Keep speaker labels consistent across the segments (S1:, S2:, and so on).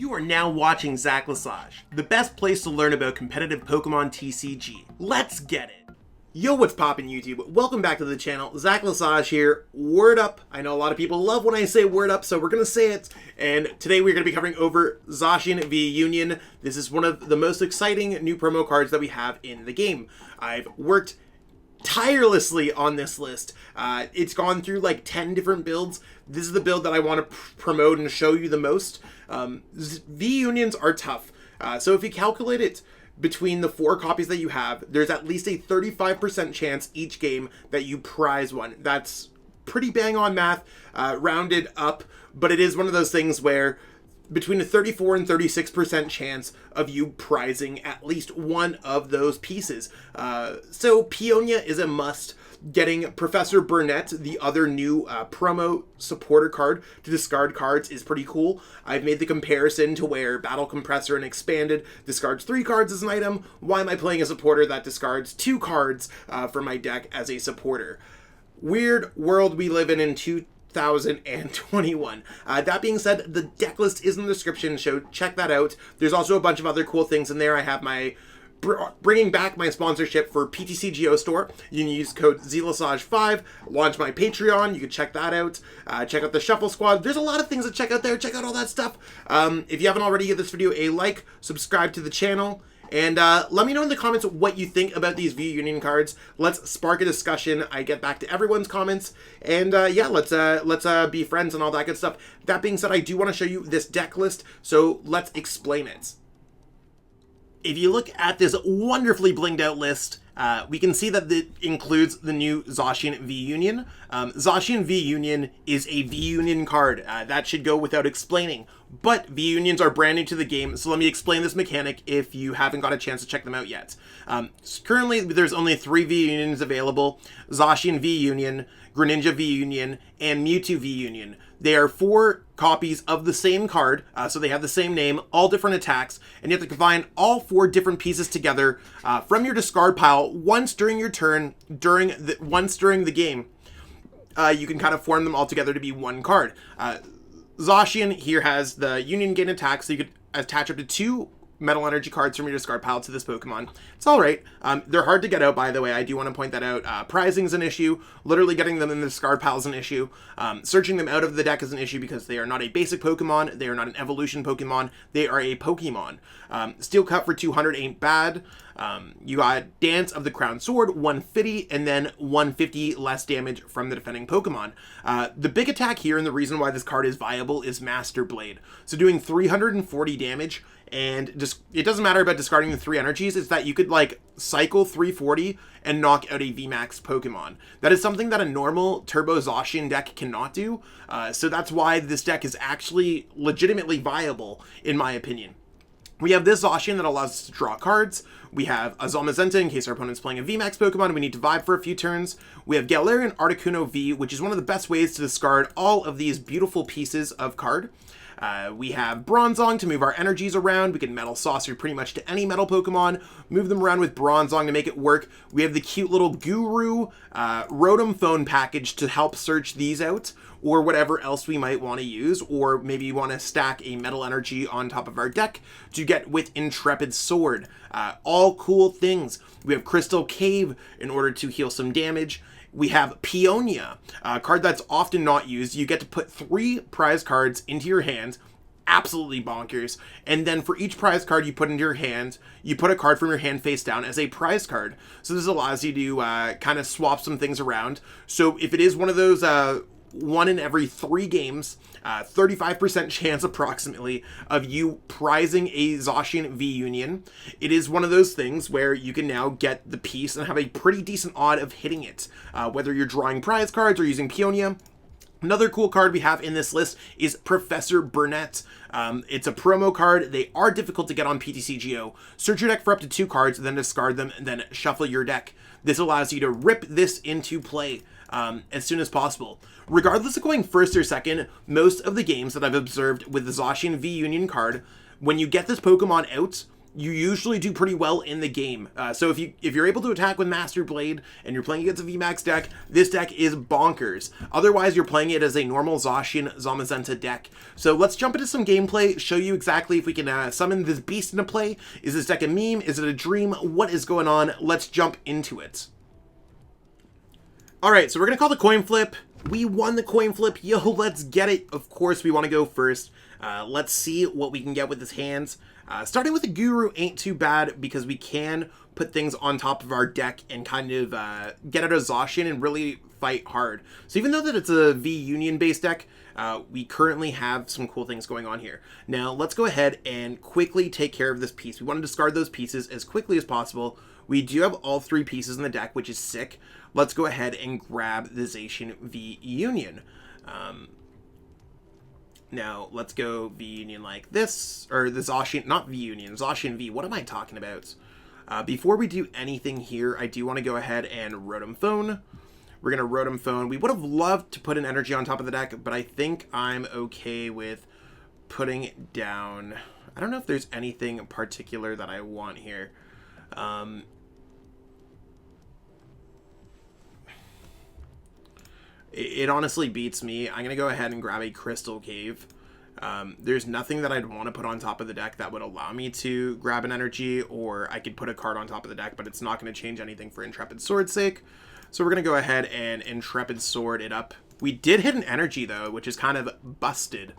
S1: You are now watching Lesage, the best place to learn about competitive Pokemon TCG. Let's get it! Yo, what's poppin' YouTube? Welcome back to the channel. Lesage here. Word up. I know a lot of people love when I say word up, so we're gonna say it. And today we're gonna be covering over Zacian V VUnion. This is one of the most exciting new promo cards that we have in the game. I've worked tirelessly on this list. It's gone through like 10 different builds. This is the build that I want to promote and show you the most. VUnions are tough. So if you calculate it between the 4 copies that you have, there's at least a 35% chance each game that you prize one. That's pretty bang on math, rounded up, but it is one of those things where between a 34 and 36% chance of you prizing at least one of those pieces. So Peonia is a must. Getting Professor Burnett, the other new promo supporter card, to discard cards is pretty cool. I've made the comparison to where Battle Compressor and Expanded discards 3 cards as an item. Why am I playing a supporter that discards 2 cards from my deck as a supporter? Weird world we live in 2021. That being said, the deck list is in the description, so check that out. There's also a bunch of other cool things in there. I have my bringing back my sponsorship for PTCGO store. You can use code Lesage5, launch my Patreon. You can check that out. Check out the Shuffle Squad. There's a lot of things to check out there. Check out all that stuff. If you haven't already, give this video a like, subscribe to the channel, and let me know in the comments what you think about these VUnion cards. Let's spark a discussion. I get back to everyone's comments, and yeah, let's be friends and all that good stuff. That being said, I do want to show you this deck list, so let's explain it. If you look at this wonderfully blinged out list, we can see that it includes the new Zacian VUnion. Zacian VUnion is a VUnion card. That should go without explaining. But VUnions are brand new to the game, so let me explain this mechanic if you haven't got a chance to check them out yet. Currently, there's only 3 VUnions available: Zacian VUnion, Greninja VUnion, and Mewtwo VUnion. They are 4 copies of the same card, so they have the same name, all different attacks, and you have to combine all 4 different pieces together from your discard pile once during your turn, once during the game. You can kind of form them all together to be one card. Zacian here has the Union Gain attack, so you could attach up to 2 Metal Energy cards from your discard pile to this Pokemon. It's alright. They're hard to get out, by the way. I do want to point that out. Prizing's an issue. Literally getting them in the discard pile is an issue. Searching them out of the deck is an issue because they are not a basic Pokemon. They are not an evolution Pokemon. They are a Pokemon. Steel Cut for 200 ain't bad. You got Dance of the Crown Sword, 150, and then 150 less damage from the defending Pokemon. The big attack here, and the reason why this card is viable, is Master Blade. So doing 340 damage, and just it doesn't matter about discarding the 3 energies, it's that you could like cycle 340 and knock out a VMAX Pokemon. That is something that a normal Turbo Zacian deck cannot do, so that's why this deck is actually legitimately viable, in my opinion. We have this Zacian that allows us to draw cards. We have a Zamazenta in case our opponent's playing a VMAX Pokemon and we need to vibe for a few turns. We have Galarian Articuno V, which is one of the best ways to discard all of these beautiful pieces of card. We have Bronzong to move our energies around. We can Metal Saucer pretty much to any metal Pokemon, move them around with Bronzong to make it work. We have the cute little Guru Rotom phone package to help search these out, or whatever else we might want to use, or maybe you want to stack a Metal Energy on top of our deck to get with Intrepid Sword. All cool things. We have Crystal Cave in order to heal some damage. We have Peonia, a card that's often not used. You get to put 3 prize cards into your hand, absolutely bonkers, and then for each prize card you put into your hand, you put a card from your hand face down as a prize card. So this allows you to kind of swap some things around. So if it is one of those 1 in every 3 games, 35% chance approximately of you prizing a Zacian VUnion. It is one of those things where you can now get the piece and have a pretty decent odd of hitting it, whether you're drawing prize cards or using Peonia. Another cool card we have in this list is Professor Burnett. It's a promo card. They are difficult to get on PTCGO. Search your deck for up to 2 cards, then discard them, and then shuffle your deck. This allows you to rip this into play as soon as possible. Regardless of going first or second, most of the games that I've observed with the Zacian VUnion card, when you get this Pokemon out, you usually do pretty well in the game. So if you're able to attack with Master Blade and you're playing against a VMAX deck, this deck is bonkers. Otherwise, you're playing it as a normal Zacian Zamazenta deck. So let's jump into some gameplay, show you exactly if we can summon this beast into play. Is this deck a meme? Is it a dream? What is going on? Let's jump into it. Alright, so we're going to call the coin flip. We won the coin flip. Yo, let's get it. Of course, we want to go first. Let's see what we can get with his hands. Starting with the Guru ain't too bad because we can put things on top of our deck and kind of get out of Zacian and really fight hard. So even though that it's a VUnion based deck, we currently have some cool things going on here. Now, let's go ahead and quickly take care of this piece. We want to discard those pieces as quickly as possible. We do have all 3 pieces in the deck, which is sick. Let's go ahead and grab the Zacian VUnion. Now, let's go VUnion like this, or the Zacian, not VUnion, Zacian V. What am I talking about? Before we do anything here, I do want to go ahead and Rotom Phone. We're going to Rotom Phone. We would have loved to put an energy on top of the deck, but I think I'm okay with putting it down. I don't know if there's anything in particular that I want here. It honestly beats me. I'm going to go ahead and grab a Crystal Cave. There's nothing that I'd want to put on top of the deck that would allow me to grab an energy, or I could put a card on top of the deck, but it's not going to change anything for Intrepid Sword's sake. So we're going to go ahead and Intrepid Sword it up. We did hit an energy, though, which is kind of busted.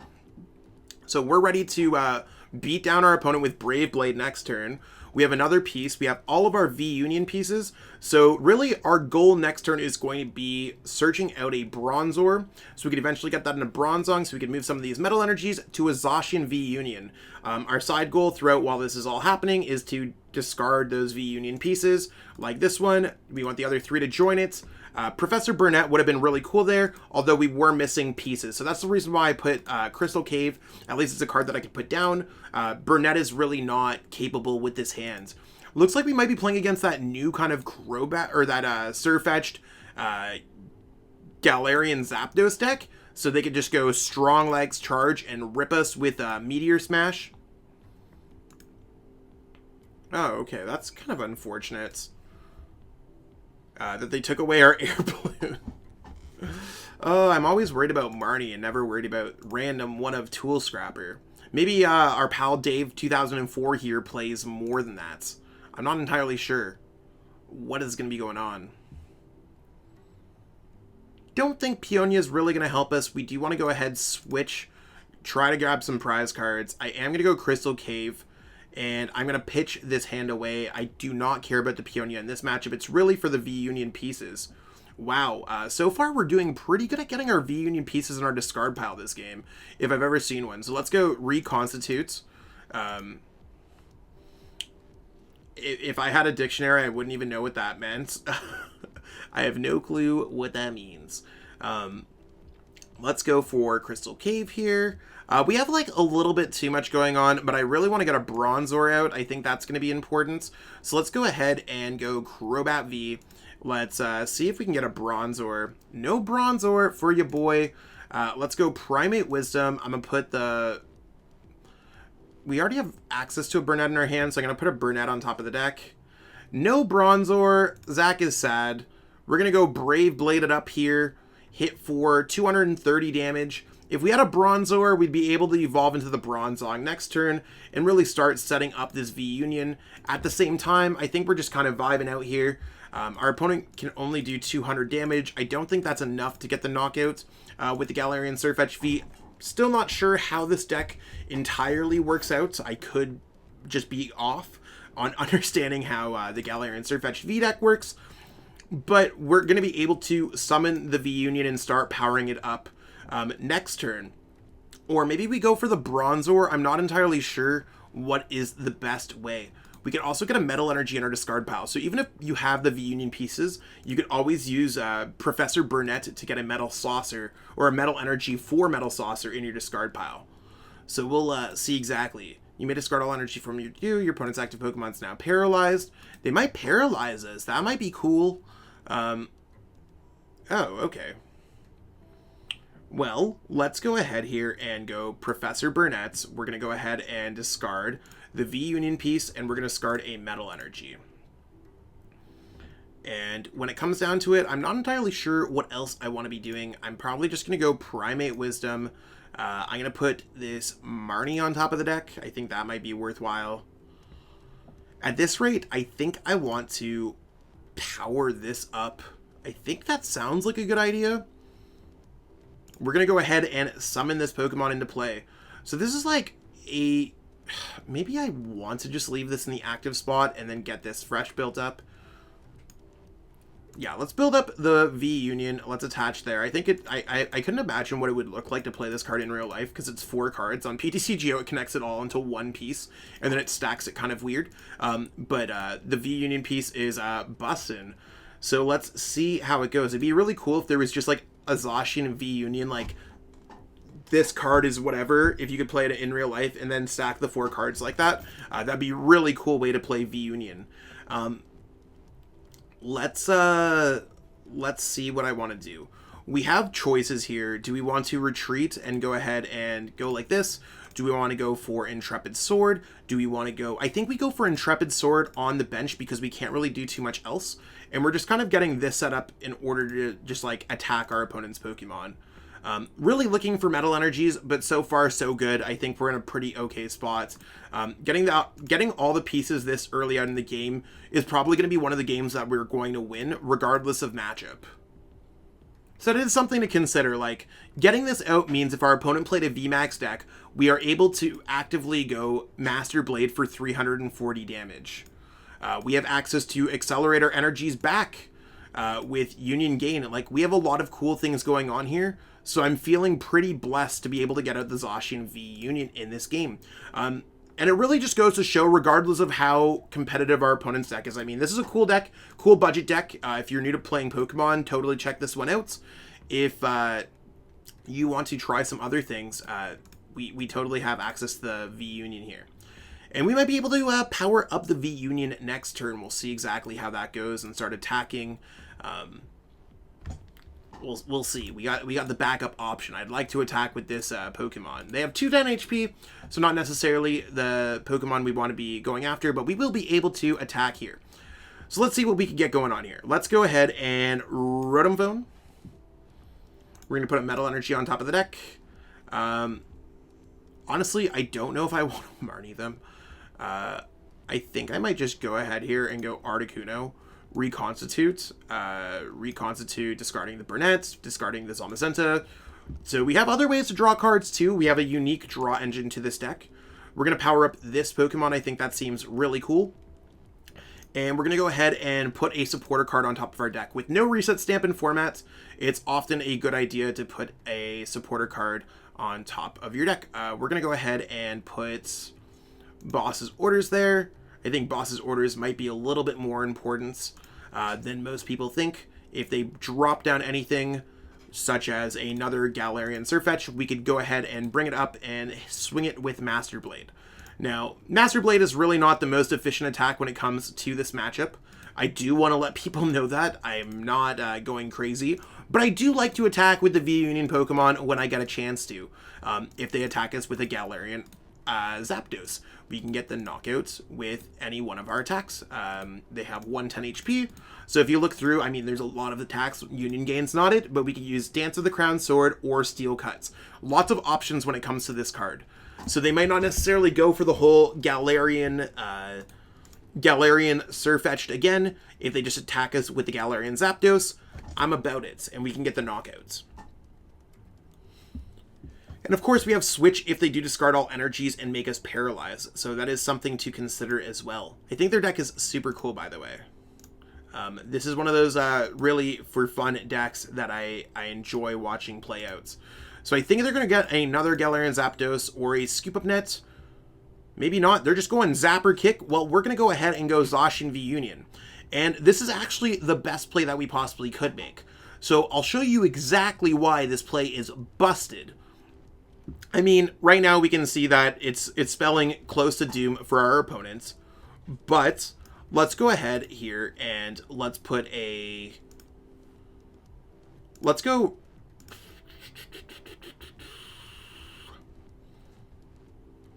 S1: So we're ready to beat down our opponent with Brave Blade next turn. We have another piece. We have all of our VUnion pieces. So really our goal next turn is going to be searching out a Bronzor. So we could eventually get that into Bronzong so we can move some of these metal energies to a Zacian VUnion. Our side goal throughout while this is all happening is to discard those VUnion pieces. Like this one, we want the other 3 to join it. Professor Burnett would have been really cool there, although we were missing pieces. So that's the reason why I put Crystal Cave. At least it's a card that I can put down. Burnett is really not capable with his hands. Looks like we might be playing against that new kind of Crobat, or that SIRFETCH'D Galarian Zapdos deck. So they could just go Strong Legs Charge and rip us with Meteor Smash. Oh, okay. That's kind of unfortunate. That they took away our air balloon. Oh, I'm always worried about Marnie and never worried about random one of Tool Scrapper. Maybe our pal Dave 2004 here plays more than that. I'm not entirely sure what is going to be going on. Don't think Peonia is really going to help us. We do want to go ahead, switch, try to grab some prize cards. I am going to go Crystal Cave. And I'm going to pitch this hand away. I do not care about the Peonia in this matchup. It's really for the VUnion pieces. Wow. So far, we're doing pretty good at getting our VUnion pieces in our discard pile this game, if I've ever seen one. So let's go Reconstitute. If I had a dictionary, I wouldn't even know what that meant. I have no clue what that means. Let's go for Crystal Cave here. We have like a little bit too much going on, but I really want to get a Bronzor out. I think that's going to be important. So let's go ahead and go Crobat V. Let's see if we can get a Bronzor. No Bronzor for you, boy. Let's go Primate Wisdom. I'm going to put the... We already have access to a Burnett in our hand, so I'm going to put a Burnett on top of the deck. No Bronzor. Zach is sad. We're going to go Brave Blade it up here. Hit for 230 damage. If we had a Bronzor, we'd be able to evolve into the Bronzong next turn and really start setting up this VUnion. At the same time, I think we're just kind of vibing out here. Our opponent can only do 200 damage. I don't think that's enough to get the knockout with the Galarian SIRFETCH'D V. Still not sure how this deck entirely works out. I could just be off on understanding how the Galarian SIRFETCH'D V deck works. But we're going to be able to summon the VUnion and start powering it up next turn. Or maybe we go for the Bronzor. I'm not entirely sure what is the best way. We can also get a metal energy in our discard pile. So even if you have the VUnion pieces, you could always use Professor Burnett to get a metal saucer or a metal energy for metal saucer in your discard pile. So we'll see exactly. You may discard all energy from your opponent's active Pokemon is now paralyzed. They might paralyze us. That might be cool. Oh, okay. Well, let's go ahead here and go Professor Burnett's. We're going to go ahead and discard the VUnion piece, and we're going to discard a Metal Energy. And when it comes down to it, I'm not entirely sure what else I want to be doing. I'm probably just going to go Primate Wisdom. I'm going to put this Marnie on top of the deck. I think that might be worthwhile. At this rate, I think I want to power this up. I think that sounds like a good idea. We're going to go ahead and summon this Pokemon into play. So this is like a... Maybe I want to just leave this in the active spot and then get this fresh built up. Yeah, let's build up the VUnion. Let's attach there. I think I couldn't imagine what it would look like to play this card in real life, because it's 4 cards. On PTCGO, it connects it all into one piece, and then it stacks it kind of weird. But the VUnion piece is bussin'. So let's see how it goes. It'd be really cool if there was just like a Zacian VUnion, like this card is whatever, if you could play it in real life and then stack the 4 cards like that. That'd be a really cool way to play VUnion. Let's see what I want to do. We have choices here. Do we want to retreat and go ahead and go like this? Do we want to go for Intrepid Sword? Do we want to go... I think we go for Intrepid Sword on the bench because we can't really do too much else. And we're just kind of getting this set up in order to just like attack our opponent's Pokemon. Really looking for Metal Energies, but so far so good. I think we're in a pretty okay spot. Getting all the pieces this early out in the game is probably going to be one of the games that we're going to win, regardless of matchup. So it is something to consider. Like, getting this out means if our opponent played a VMAX deck, we are able to actively go Master Blade for 340 damage. We have access to Accelerator Energies back with Union Gain. Like, we have a lot of cool things going on here. So I'm feeling pretty blessed to be able to get out the Zacian VUnion in this game. And it really just goes to show, regardless of how competitive our opponent's deck is. I mean, this is a cool deck, cool budget deck. If you're new to playing Pokemon, totally check this one out. If you want to try some other things, we totally have access to the VUnion here. And we might be able to power up the VUnion next turn. We'll see exactly how that goes and start attacking. We'll see. We got the backup option. I'd like to attack with this Pokemon. They have 210 HP, so not necessarily the Pokemon we want to be going after, but we will be able to attack here. So let's see what we can get going on here. Let's go ahead and Rotom Phone. We're going to put a Metal Energy on top of the deck. Honestly, I don't know if I want to Marnie them. I think I might just go ahead here and go Articuno. Reconstitute, discarding the Burnett, discarding the Zamazenta. So we have other ways to draw cards too. We have a unique draw engine to this deck. We're going to power up this Pokemon. I think that seems really cool. And we're going to go ahead and put a supporter card on top of our deck. With no reset stamp in formats, it's often a good idea to put a supporter card on top of your deck. We're going to go ahead and put Boss's Orders there. I think Boss's Orders might be a little bit more important than most people think. If they drop down anything, such as another Galarian Sirfetch'd, we could go ahead and bring it up and swing it with Master Blade. Now, Master Blade is really not the most efficient attack when it comes to this matchup. I do want to let people know that. I'm not going crazy, but I do like to attack with the VUnion Pokemon when I get a chance to. If they attack us with a Galarian Zapdos, we can get the knockouts with any one of our attacks. They have 110 HP, so if you look through, I mean, there's a lot of attacks. Union Gain's not it, but we could use Dance of the Crown Sword or Steel Cuts. Lots of options when it comes to this card. So they might not necessarily go for the whole Galarian Sirfetch'd again. If they just attack us with the Galarian Zapdos, I'm about it, and we can get the knockouts. And of course, we have Switch if they do discard all energies and make us paralyze. So that is something to consider as well. I think their deck is super cool, by the way. This is one of those really for fun decks that I enjoy watching playouts. So I think they're going to get another Galarian Zapdos or a Scoop Up Net. Maybe not. They're just going Zapper Kick. Well, we're going to go ahead and go Zacian VUnion. And this is actually the best play that we possibly could make. So I'll show you exactly why this play is busted. I mean, right now we can see that it's spelling close to doom for our opponents. But let's go ahead here and let's put a... Let's go...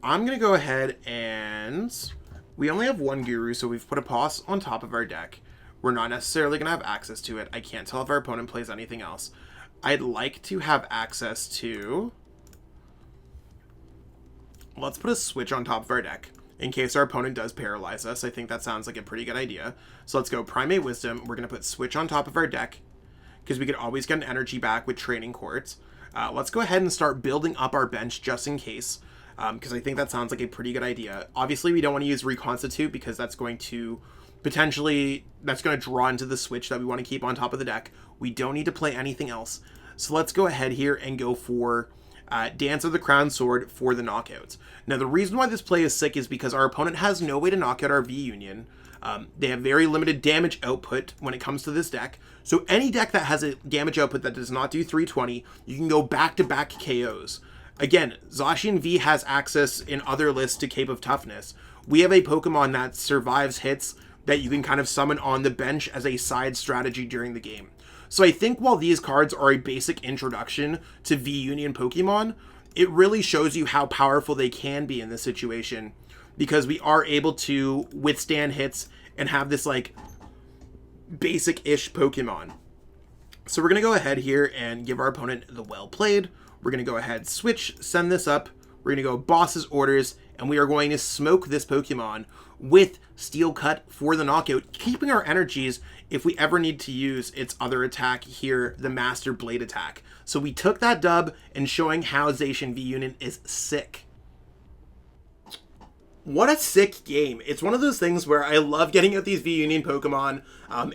S1: I'm going to go ahead and we only have one Guru, so we've put a Boss on top of our deck. We're not necessarily going to have access to it. I can't tell if our opponent plays anything else. I'd like to have access to... Let's put a switch on top of our deck in case our opponent does paralyze us. I think that sounds like a pretty good idea. So let's go Primate Wisdom. We're going to put switch on top of our deck because we could always get an energy back with Training Quartz. Let's go ahead and start building up our bench just in case, because I think that sounds like a pretty good idea. Obviously, we don't want to use Reconstitute because that's going to potentially, that's going to draw into the switch that we want to keep on top of the deck. We don't need to play anything else. So let's go ahead here and go for Dance of the Crown Sword for the knockouts. Now, the reason why this play is sick is because our opponent has no way to knock out our VUnion. They have very limited damage output when it comes to this deck. So any deck that has a damage output that does not do 320, you can go back-to-back KOs. Again, Zacian V has access in other lists to Cape of Toughness. We have a Pokemon that survives hits that you can kind of summon on the bench as a side strategy during the game. So I think while these cards are a basic introduction to VUnion Pokemon, it really shows you how powerful they can be in this situation, because we are able to withstand hits and have this like basic-ish Pokemon. So we're going to go ahead here and give our opponent the well played. We're going to go ahead, switch, send this up. We're going to go Boss's Orders, and we are going to smoke this Pokemon with Steel Cut for the knockout, keeping our energies if we ever need to use its other attack here, the Master Blade attack. So we took that dub and showing how Zacian VUnion is sick. What a sick game. It's one of those things where I love getting out these VUnion Pokemon,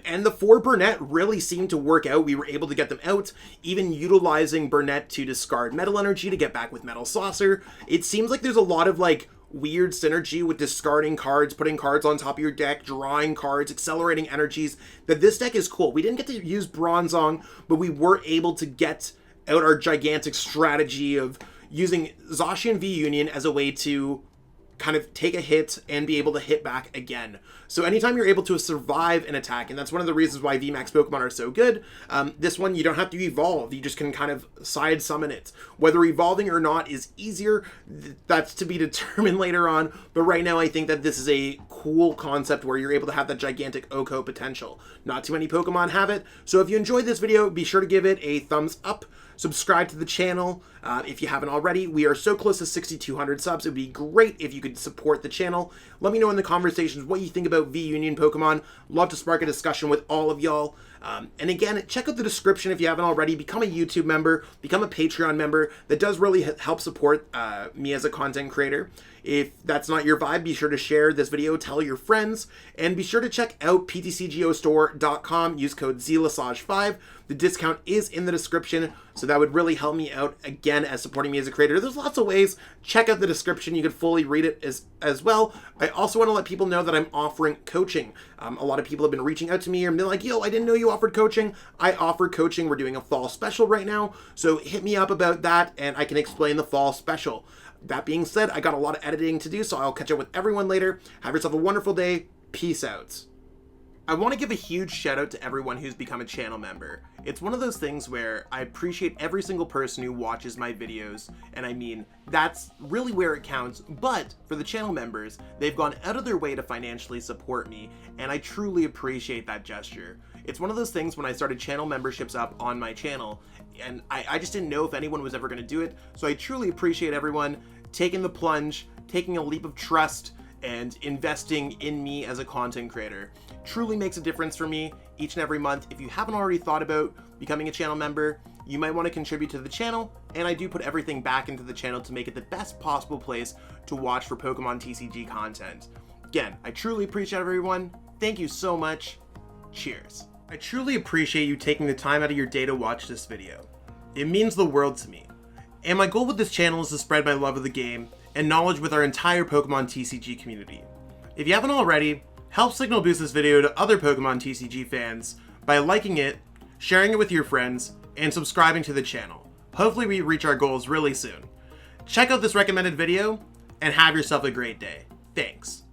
S1: and the 4 Burnett really seemed to work out. We were able to get them out, even utilizing Burnett to discard Metal Energy to get back with Metal Saucer. It seems like there's a lot of like weird synergy with discarding cards, putting cards on top of your deck, drawing cards, accelerating energies, that this deck is cool. We didn't get to use Bronzong, but we were able to get out our gigantic strategy of using Zacian VUnion as a way to kind of take a hit and be able to hit back again. So anytime you're able to survive an attack, and that's one of the reasons why VMAX Pokemon are so good, this one you don't have to evolve, you just can kind of side summon it. Whether evolving or not is easier, that's to be determined later on, but right now I think that this is a cool concept where you're able to have that gigantic OHKO potential. Not too many Pokemon have it, so if you enjoyed this video, be sure to give it a thumbs up. Subscribe to the channel if you haven't already. We are so close to 6,200 subs. It would be great if you could support the channel. Let me know in the conversations what you think about VUnion Pokemon. Love to spark a discussion with all of y'all. And again, check out the description if you haven't already. Become a YouTube member, become a Patreon member. That does really help support me as a content creator. If that's not your vibe, be sure to share this video, tell your friends, and be sure to check out PTCGO Use code Lesage5. The discount is in the description, so that would really help me out, again, as supporting me as a creator. There's lots of ways. Check out the description. You can fully read it as well. I also want to let people know that I'm offering coaching. A lot of people have been reaching out to me and been like, yo, I didn't know you offered coaching. I offer coaching. We're doing a fall special right now, so hit me up about that, and I can explain the fall special. That being said, I got a lot of editing to do, so I'll catch up with everyone later. Have yourself a wonderful day. Peace out. I want to give a huge shout out to everyone who's become a channel member. It's one of those things where I appreciate every single person who watches my videos, and I mean, that's really where it counts, but for the channel members, they've gone out of their way to financially support me, and I truly appreciate that gesture. It's one of those things when I started channel memberships up on my channel, and I just didn't know if anyone was ever going to do it, so I truly appreciate everyone taking the plunge, taking a leap of trust, and investing in me as a content creator. Truly makes a difference for me each and every month. If you haven't already thought about becoming a channel member, you might want to contribute to the channel, and I do put everything back into the channel to make it the best possible place to watch for Pokemon TCG content. Again, I truly appreciate everyone. Thank you so much. Cheers. I truly appreciate you taking the time out of your day to watch this video. It means the world to me. And my goal with this channel is to spread my love of the game and knowledge with our entire Pokemon TCG community. If you haven't already, help signal boost this video to other Pokemon TCG fans by liking it, sharing it with your friends, and subscribing to the channel. Hopefully we reach our goals really soon. Check out this recommended video, and have yourself a great day. Thanks.